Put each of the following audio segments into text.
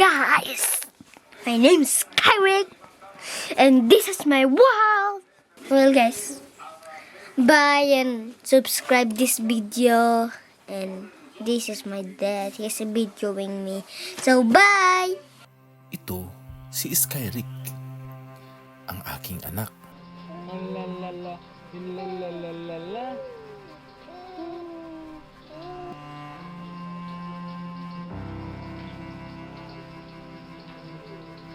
guys! My name's Kyrick, and this is my world. Well, guys, bye and subscribe this video. And this is my dad. He's videoing me. So, bye! Ito si Skyrick, ang aking anak. Alalala, ilalalala.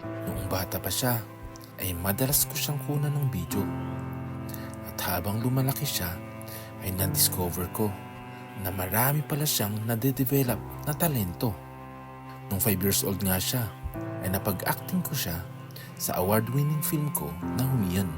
Noong bata pa siya, ay madalas ko siyang kunan ng video. At habang lumalaki siya, ay na-discover ko na marami pala siyang nade-develop na talento. Nung 5 years old nga siya, ay napag-acting ko siya sa award-winning film ko na Humiyan.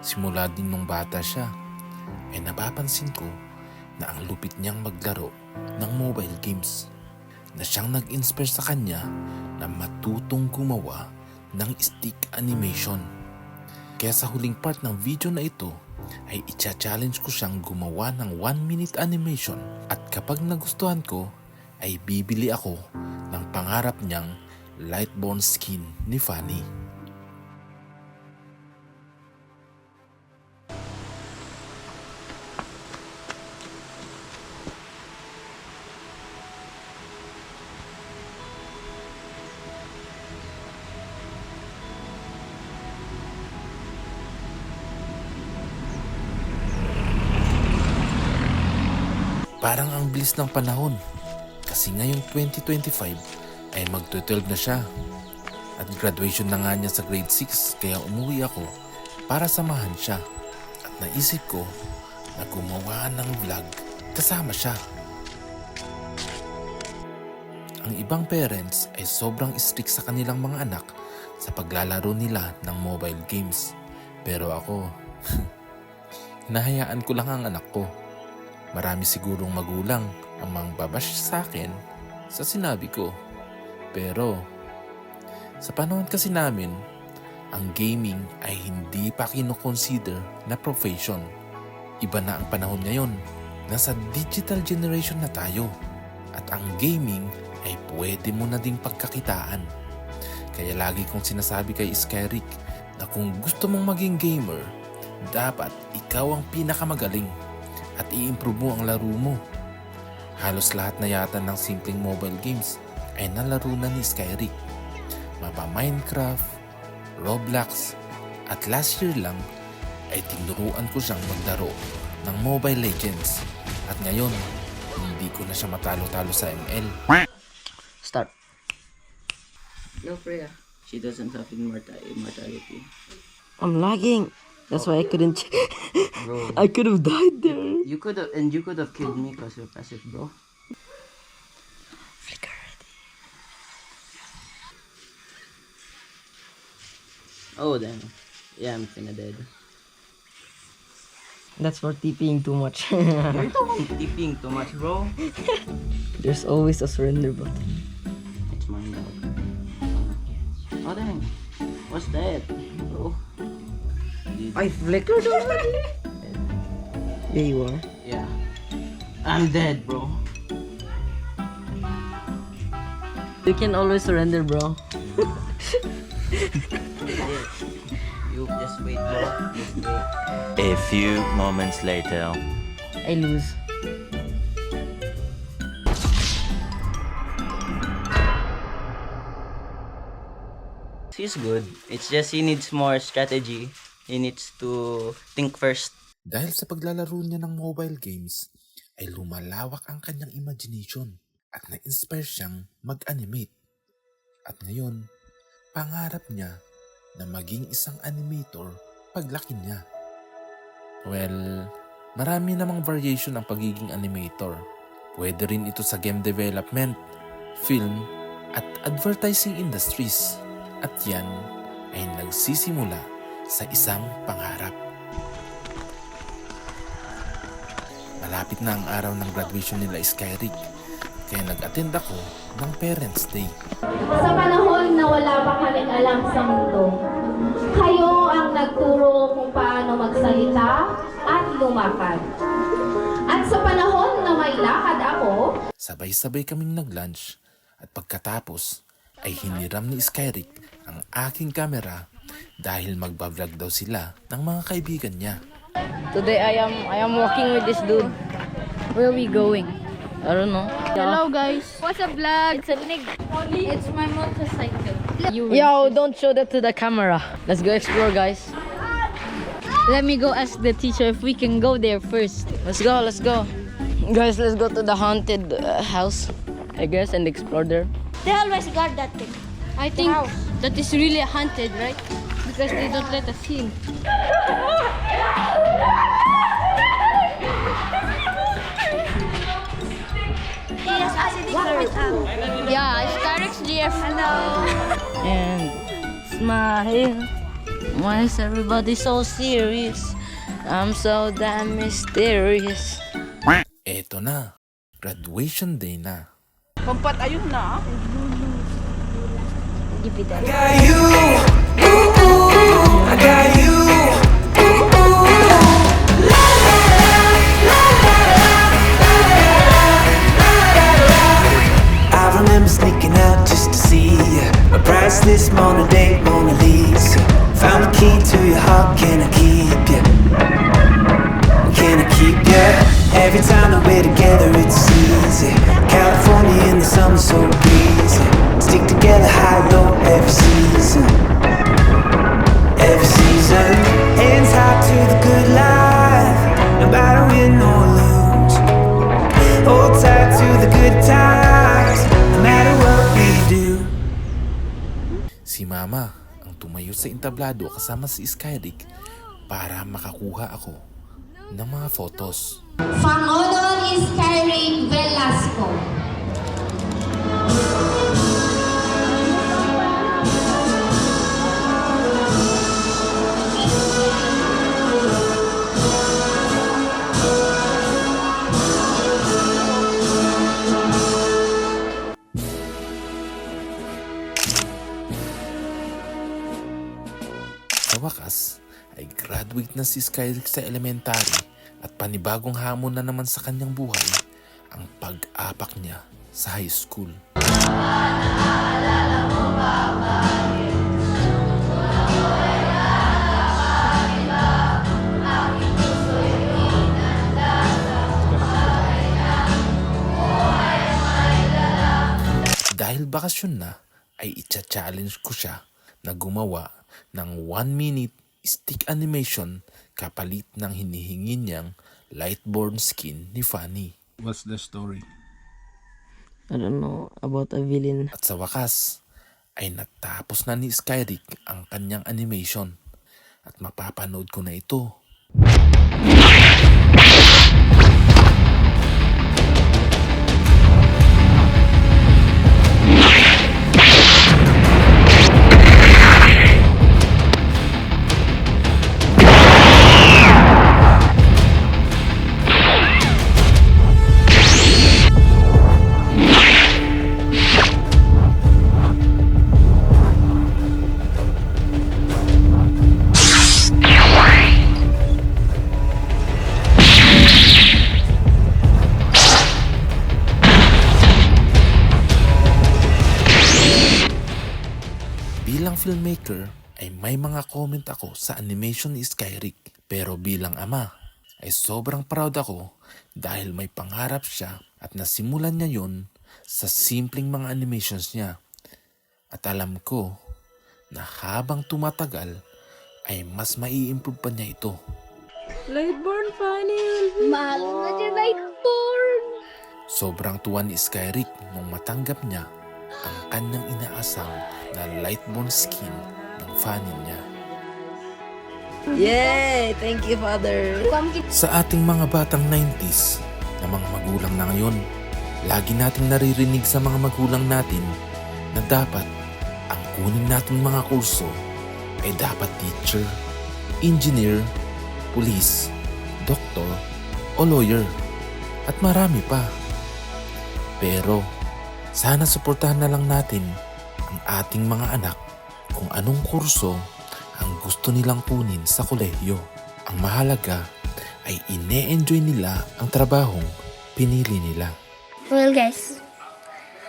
Simula din nung bata siya, ay napapansin ko na ang lupit niyang maglaro ng mobile games, na siyang nag-inspire sa kanya na matutong gumawa ng stick animation. Kaya sa huling part ng video na ito ay i-challenge ko siyang gumawa ng 1-minute animation, at kapag nagustuhan ko ay bibili ako ng pangarap niyang Lightborn skin ni Fanny. Parang ang bilis ng panahon, kasi ngayong 2025 ay mag-12 na siya. At graduation na nga niya sa grade 6, kaya umuwi ako para samahan siya. At naisip ko na gumawa ng vlog kasama siya. Ang ibang parents ay sobrang strict sa kanilang mga anak sa paglalaro nila ng mobile games. Pero ako, hinahayaan ko lang ang anak ko. Marami sigurong magulang ang mangbabash sa akin sa sinabi ko. Pero sa panahon kasi namin, ang gaming ay hindi pa kinoconsider na profession. Iba na ang panahon ngayon. Nasa digital generation na tayo. At ang gaming ay pwede mo na ding pagkakitaan. Kaya lagi kong sinasabi kay Skyrick na kung gusto mong maging gamer, dapat ikaw ang pinakamagaling at i-improve mo ang laro mo. Halos lahat na yata ng simpleng mobile games ay nalaro na ni Skyrick. Mapa Minecraft, Roblox, at last year lang ay tinuruan ko siyang maglaro ng Mobile Legends. At ngayon, hindi ko na siya matalo-talo sa ML. Start. No, Freya. She doesn't have immortality. I'm lagging. That's why I couldn't. Bro. I could have died there. You could have killed me because you're passive, bro. Flicker ready. Oh, damn. Yeah, I'm kinda dead. That's for TPing too much. You're TPing too much, bro. There's always a surrender button. It's mine, dog. Oh, dang. What's that? Bro. I flickered already. There you are. Yeah. I'm dead, bro. You can always surrender, bro. You just wait, bro. Just wait. A few moments later. I lose. He's good. It's just he needs more strategy. He needs to think first. Dahil sa paglalaro niya ng mobile games, ay lumalawak ang kanyang imagination at na-inspire siyang mag-animate. At ngayon, pangarap niya na maging isang animator paglaki niya. Well, marami namang variation ang pagiging animator. Pwede rin ito sa game development, film, at advertising industries. At yan ay nagsisimula sa isang pangarap. Malapit na ang araw ng graduation nila Skyrick, kaya nag-attend ako ng Parents' Day. Sa panahon na wala pa kaming alam sa mundo, kayo ang nagturo kung paano magsalita at lumakad. At sa panahon na may lakad ako, Sabay-sabay kaming nag-lunch at pagkatapos ay hiniram ni Skyrick ang aking camera dahil magbablog daw sila ng mga kaibigan niya. Today I am walking with this dude. Where are we going? I don't know. Hello guys. What's a vlog? It's a nig. It's my motorcycle. Yo, don't show that to the camera. Let's go explore, guys. Let me go ask the teacher if we can go there first. Let's go, let's go. Guys, let's go to the haunted house, I guess, and explore there. They always guard that thing. I think that is really haunted, right? Because they don't let us in. Yeah, Skyrick's GF. Hello. And smile. Why is everybody so serious? I'm so damn mysterious. Eto na, graduation day na. I remember sneaking out just to see ya. A priceless Mona Date, Mona Lisa. Found the key to your heart, can I keep ya? Can I keep ya? Every time that we're together it's easy. California in the summer so breezy. Stick together high, low, every season. Every season. Hands high to the good life. No matter win or lose. Hold tight to the good times. No matter what we do. Si Mama ang tumayo sa entablado kasama si Skyrick para makakuha ako ng mga photos. Panginoon Skyrick Velasco. Sa wakas, ay graduate na si Skyrick sa elementary at panibagong hamon na naman sa kanyang buhay ang pag-apak niya sa high school. Dahil bakasyon na, ay itcha-challenge ko siya na gumawa ng 1-minute stick animation kapalit ng hinihingi niyang Lightborn skin ni Fanny. What's the story? I don't know about a villain. At sa wakas, ay natapos na ni Skyrick ang kanyang animation at mapapanood ko na ito. Bilang filmmaker ay may mga comment ako sa animation ni Skyrick, pero bilang ama ay sobrang proud ako dahil may pangarap siya at nasimulan niya yon sa simpleng mga animations niya. At alam ko na habang tumatagal ay mas mai-improve pa niya ito. Lightborn Fanny. Mahal na siya Lightborn. Sobrang tuwa ni Skyrick nung matanggap niya ang kanyang inaasam na Lightborn skin ng Fanny niya. Yay! Thank you, Father. Sa ating mga batang 90s na mga magulang na ngayon, lagi nating naririnig sa mga magulang natin na dapat ang kunin nating mga kurso ay dapat teacher, engineer, police, doktor, o lawyer, at marami pa. Pero sana suportahan na lang natin ang ating mga anak kung anong kurso ang gusto nilang kunin sa kolehiyo. Ang mahalaga ay ine-enjoy nila ang trabahong pinili nila. Well guys,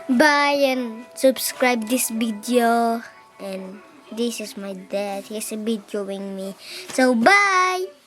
bye and subscribe this video. And this is my dad. He's videoing me. So bye!